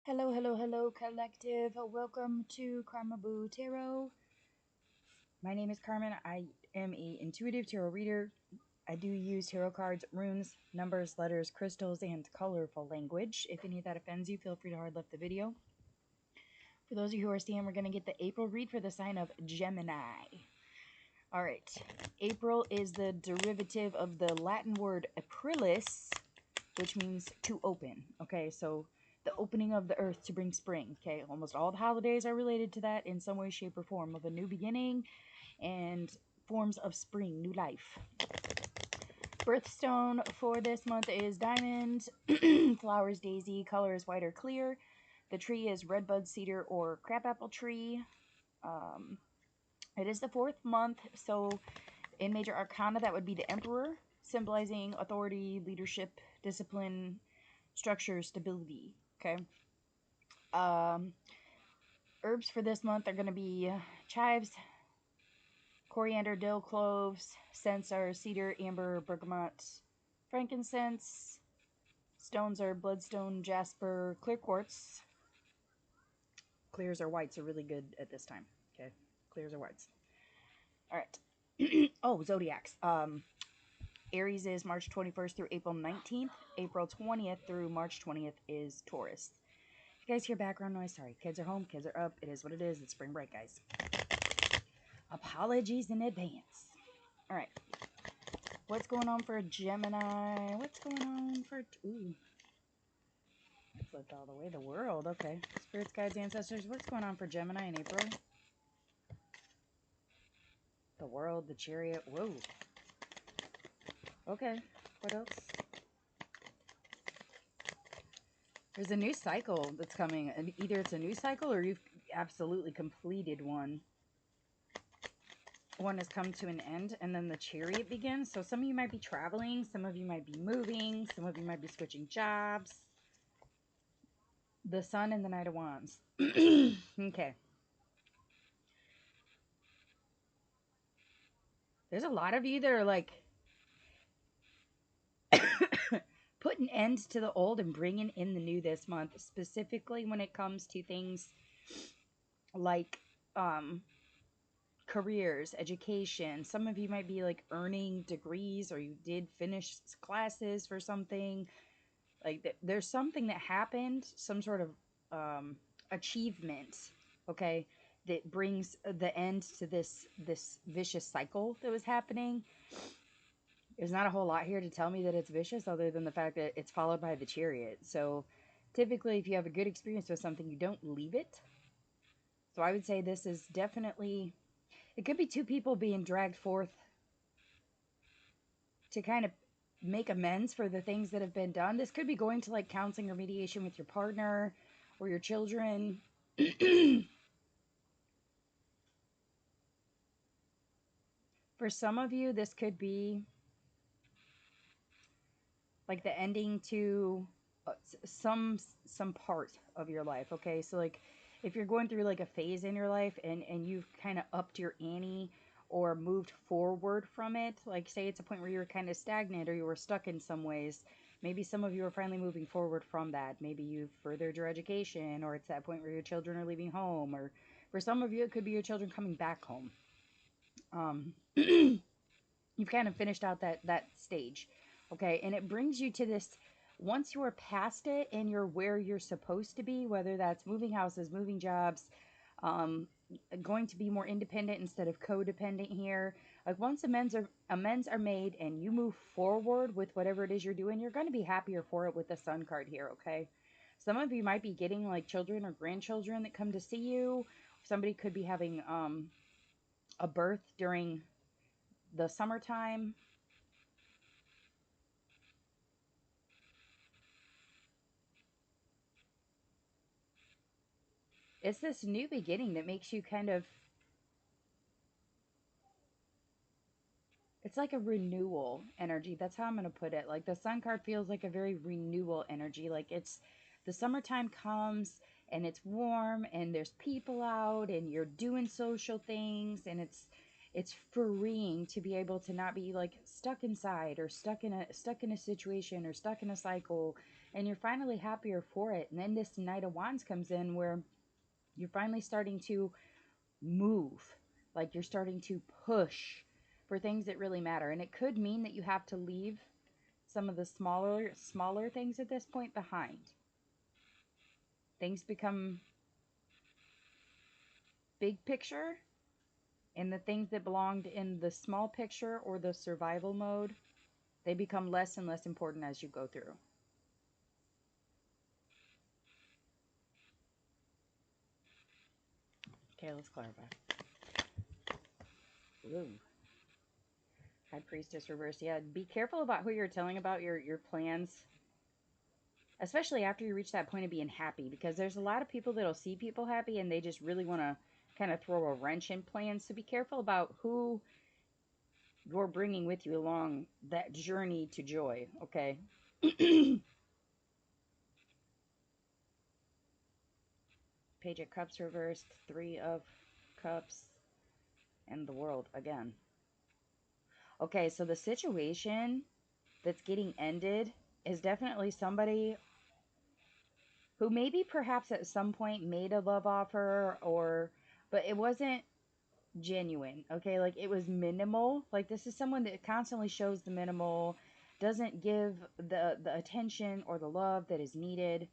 Hello, hello, hello, collective. Welcome to Carmaboo Tarot. My name is Carmen. I am a intuitive tarot reader. I do use tarot cards, runes, numbers, letters, crystals, and colorful language. If any of that offends you, feel free to hard left the video. For those of you who are seeing, we're going to get the April read for the sign of Gemini. All right. April is the derivative of the Latin word aprilis, which means to open. Okay, so the opening of the earth to bring spring. Okay, almost all the holidays are related to that in some way, shape, or form of a new beginning and forms of spring, new life. Birthstone for this month is diamond, flowers daisy, color is white or clear. The tree is redbud cedar or crabapple tree. It is the 4th month, so in major arcana that would be the emperor, symbolizing authority, leadership, discipline, structure, stability. Okay. Um, Herbs for this month are going to be chives, coriander, dill, cloves. Scents are cedar, amber, bergamot, frankincense. Stones are bloodstone, jasper, clear quartz. Clears or whites are really good at this time. Okay, clears or whites. All right. Oh, zodiacs. Aries is March 21st through April 19th. April 20th through March 20th is Taurus. If you guys hear background noise, sorry. Kids are home, kids are up. It is what it is. It's spring break, guys. Apologies in advance. All right. What's going on for Gemini? What's going on for... Ooh. I flipped all the way. The world. Okay. Spirits, guides, ancestors. What's going on for Gemini in April? The world, the chariot. Whoa. Okay. What else? There's a new cycle that's coming. And either it's a new cycle or you've absolutely completed one. One has come to an end, and then the chariot begins. So some of you might be traveling. Some of you might be moving. Some of you might be switching jobs. The Sun and the Knight of Wands. Okay. There's a lot of you that are like putting end to the old and bringing in the new this month, specifically when it comes to things like careers, education. Some of you might be like earning degrees, or you did finish classes for something. Like there's something that happened, some sort of achievement, okay, that brings the end to this vicious cycle that was happening. There's not a whole lot here to tell me that it's vicious other than the fact that it's followed by the chariot. So typically if you have a good experience with something, you don't leave it. So I would say this is definitely, it could be two people being dragged forth to kind of make amends for the things that have been done. This could be going to like counseling or mediation with your partner or your children. For some of you, this could be like the ending to some part of your life. Okay, so like if you're going through like a phase in your life and you've kind of upped your ante or moved forward from it, like say it's a point where you were kind of stagnant or you were stuck in some ways, maybe some of you are finally moving forward from that. Maybe you've furthered your education, or it's that point where your children are leaving home, or for some of you it could be your children coming back home. You've kind of finished out that stage, okay, and it brings you to this, once you are past it and you're where you're supposed to be, whether that's moving houses, moving jobs, um, going to be more independent instead of codependent here. Like once amends are made and you move forward with whatever it is you're doing, you're going to be happier for it with the Sun card here. Okay, some of you might be getting like children or grandchildren that come to see you. Somebody could be having a birth during the summertime. It's this new beginning that makes you kind of, it's like a renewal energy. That's how I'm going to put it. Like the Sun card feels like a very renewal energy. Like it's the summertime comes and it's warm and there's people out and you're doing social things, and it's freeing to be able to not be like stuck inside or stuck in a situation or stuck in a cycle, and you're finally happier for it. And then this Knight of Wands comes in where you're finally starting to move, like you're starting to push for things that really matter. And it could mean that you have to leave some of the smaller things at this point behind. Things become big picture, and the things that belonged in the small picture or the survival mode, they become less and less important as you go through. Okay, let's clarify. Ooh. High Priestess reverse. Yeah, be careful about who you're telling about your plans, especially after you reach that point of being happy, because there's a lot of people that'll see people happy and they just really want to kind of throw a wrench in plans. So be careful about who you're bringing with you along that journey to joy, okay? Page of Cups reversed, Three of Cups, and the World again. Okay, so the situation that's getting ended is definitely somebody who maybe perhaps at some point made a love offer, or but it wasn't genuine, okay? Like it was minimal. Like this is someone that constantly shows the minimal, doesn't give the attention or the love that is needed,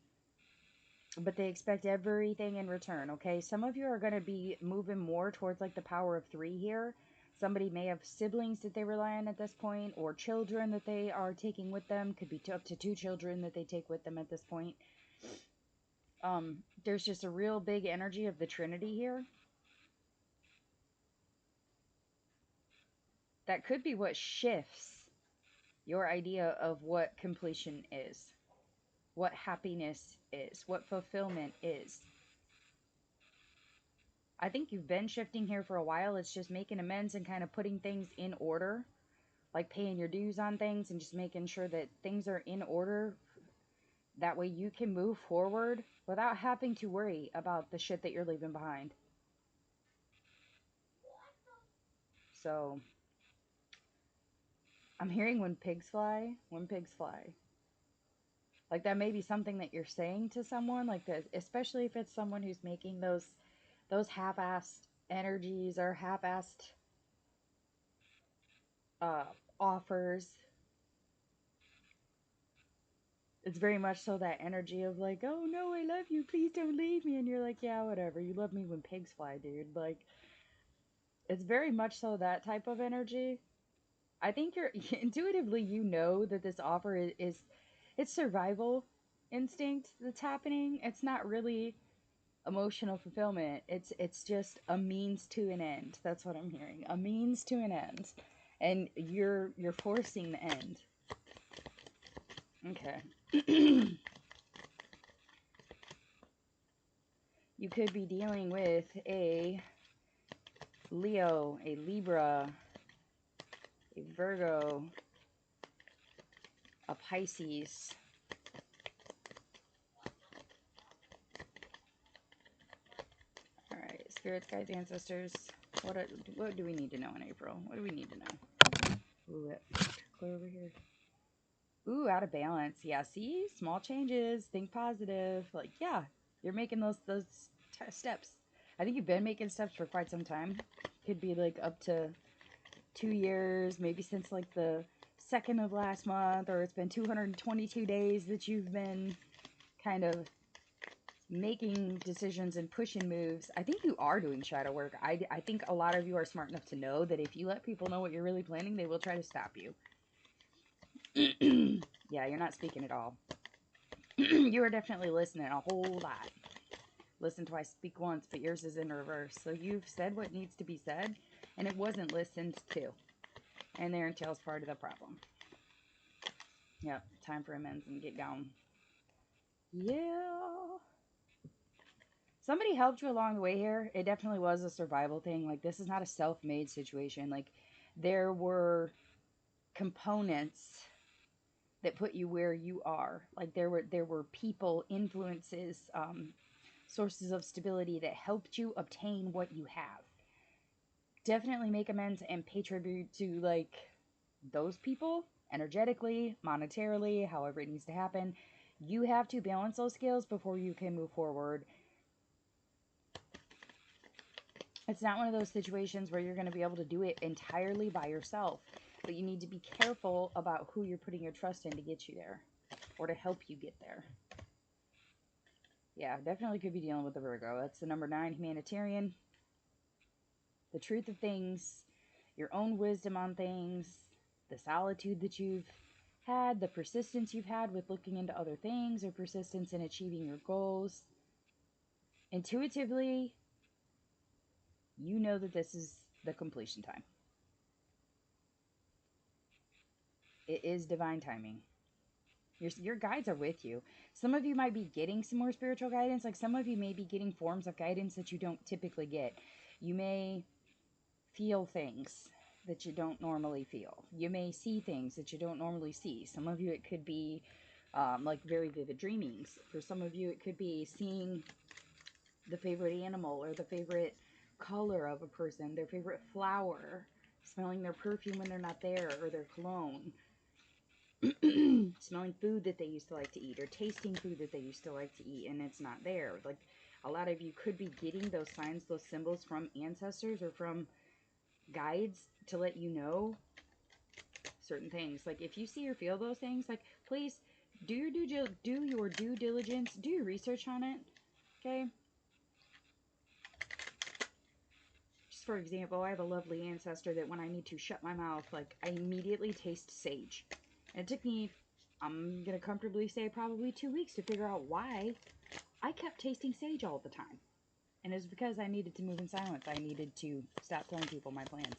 but they expect everything in return, okay? Some of you are going to be moving more towards like the power of three here. Somebody may have siblings that they rely on at this point, or children that they are taking with them. Could be up to 2 children that they take with them at this point. There's just a real big energy of the Trinity here. That could be what shifts your idea of what completion is, what happiness is, what fulfillment is. I think you've been shifting here for a while. It's just making amends and kind of putting things in order, like paying your dues on things and just making sure that things are in order. That way you can move forward without having to worry about the shit that you're leaving behind. So I'm hearing when pigs fly, when pigs fly. Like that may be something that you're saying to someone, like this, especially if it's someone who's making those half-assed energies or half-assed uh, offers. It's very much so that energy of like, oh no, I love you, please don't leave me. And you're like, yeah, whatever. You love me when pigs fly, dude. Like, it's very much so that type of energy. I think you're intuitively, you know that this offer is it's survival instinct that's happening. It's not really emotional fulfillment. It's just a means to an end. That's what I'm hearing. A means to an end. And you're forcing the end. Okay. You could be dealing with a Leo, a Libra, a Virgo, a Pisces. Alright, spirits, guides, ancestors. What do we need to know in April? What do we need to know? Ooh, clear over here. Ooh, out of balance. Yeah, see? Small changes. Think positive. Like, yeah, you're making those steps. I think you've been making steps for quite some time. Could be like up to 2 years, maybe since like the 2nd of last month, or it's been 222 days that you've been kind of making decisions and pushing moves. I think you are doing shadow work. I think a lot of you are smart enough to know that if you let people know what you're really planning, they will try to stop you. Yeah, you're not speaking at all. You are definitely listening a whole lot. Listen twice, speak once, but yours is in reverse. So you've said what needs to be said, and it wasn't listened to. And there entails part of the problem. Yep, time for amends and get going. Yeah. Somebody helped you along the way here. It definitely was a survival thing. Like, this is not a self-made situation. Like, there were components that put you where you are. Like, there were people, influences, sources of stability that helped you obtain what you have. Definitely make amends and pay tribute to, like, those people, energetically, monetarily, however it needs to happen. You have to balance those scales before you can move forward. It's not one of those situations where you're going to be able to do it entirely by yourself. But you need to be careful about who you're putting your trust in to get you there. Or to help you get there. Yeah, definitely could be dealing with the Virgo. That's the number 9, humanitarian. The truth of things. Your own wisdom on things. The solitude that you've had. The persistence you've had with looking into other things. Or persistence in achieving your goals. Intuitively, you know that this is the completion time. It is divine timing. Your guides are with you. Some of you might be getting some more spiritual guidance. Like some of you may be getting forms of guidance that you don't typically get. You may feel things that you don't normally feel. You may see things that you don't normally see. Some of you, it could be like very vivid dreamings. For some of you, it could be seeing the favorite animal or the favorite color of a person, their favorite flower, smelling their perfume when they're not there, or their cologne. Smelling food that they used to like to eat, or tasting food that they used to like to eat and it's not there. Like a lot of you could be getting those signs, those symbols from ancestors or from guides to let you know certain things. Like if you see or feel those things, like please do your due diligence, do your research on it. Okay. Just for example, I have a lovely ancestor that when I need to shut my mouth, like I immediately taste sage. And it took me, I'm going to comfortably say, probably 2 weeks to figure out why I kept tasting sage all the time. And it was because I needed to move in silence. I needed to stop telling people my plans.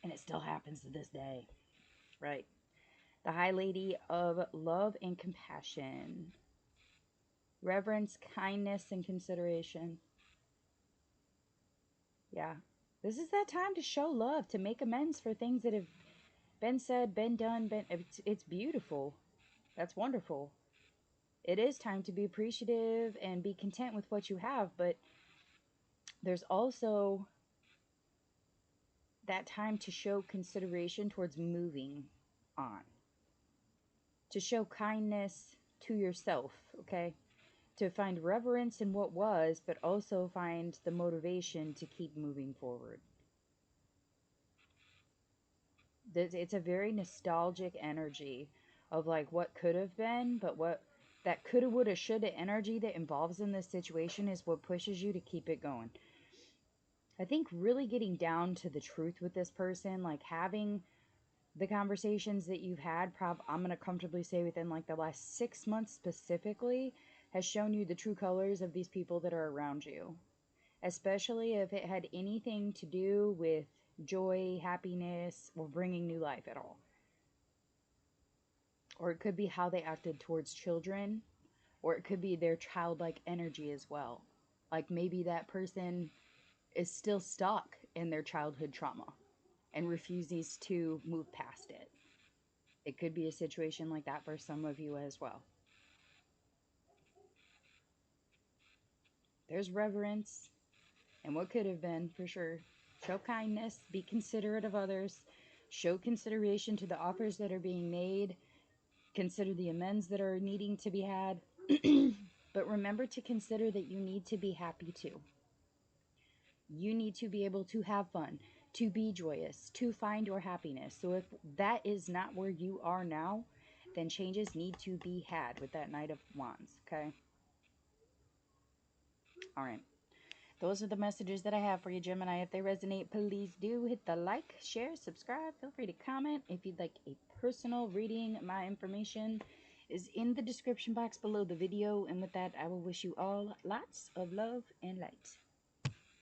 And it still happens to this day. Right. The High Lady of Love and Compassion. Reverence, kindness, and consideration. Yeah. This is that time to show love, to make amends for things that have been said, been done, it's beautiful. That's wonderful. It is time to be appreciative and be content with what you have, but there's also that time to show consideration towards moving on. To show kindness to yourself, okay? To find reverence in what was, but also find the motivation to keep moving forward. It's a very nostalgic energy of like what could have been, but what that coulda, woulda, shoulda energy that involves in this situation is what pushes you to keep it going. I think really getting down to the truth with this person, like having the conversations that you've had, I'm going to comfortably say within like the last 6 months specifically, has shown you the true colors of these people that are around you. Especially if it had anything to do with joy, happiness, or bringing new life at all. Or it could be how they acted towards children, or it could be their childlike energy as well. Like maybe that person is still stuck in their childhood trauma and refuses to move past it. It could be a situation like that for some of you as well. There's reverence and what could have been, for sure. Show kindness, be considerate of others, show consideration to the offers that are being made, consider the amends that are needing to be had. But remember to consider that you need to be happy too. You need to be able to have fun, to be joyous, to find your happiness. So if that is not where you are now, then changes need to be had with that Knight of Wands, okay? All right. Those are the messages that I have for you, Gemini. If they resonate, please do hit the like, share, subscribe. Feel free to comment. If you'd like a personal reading, my information is in the description box below the video. And with that, I will wish you all lots of love and light.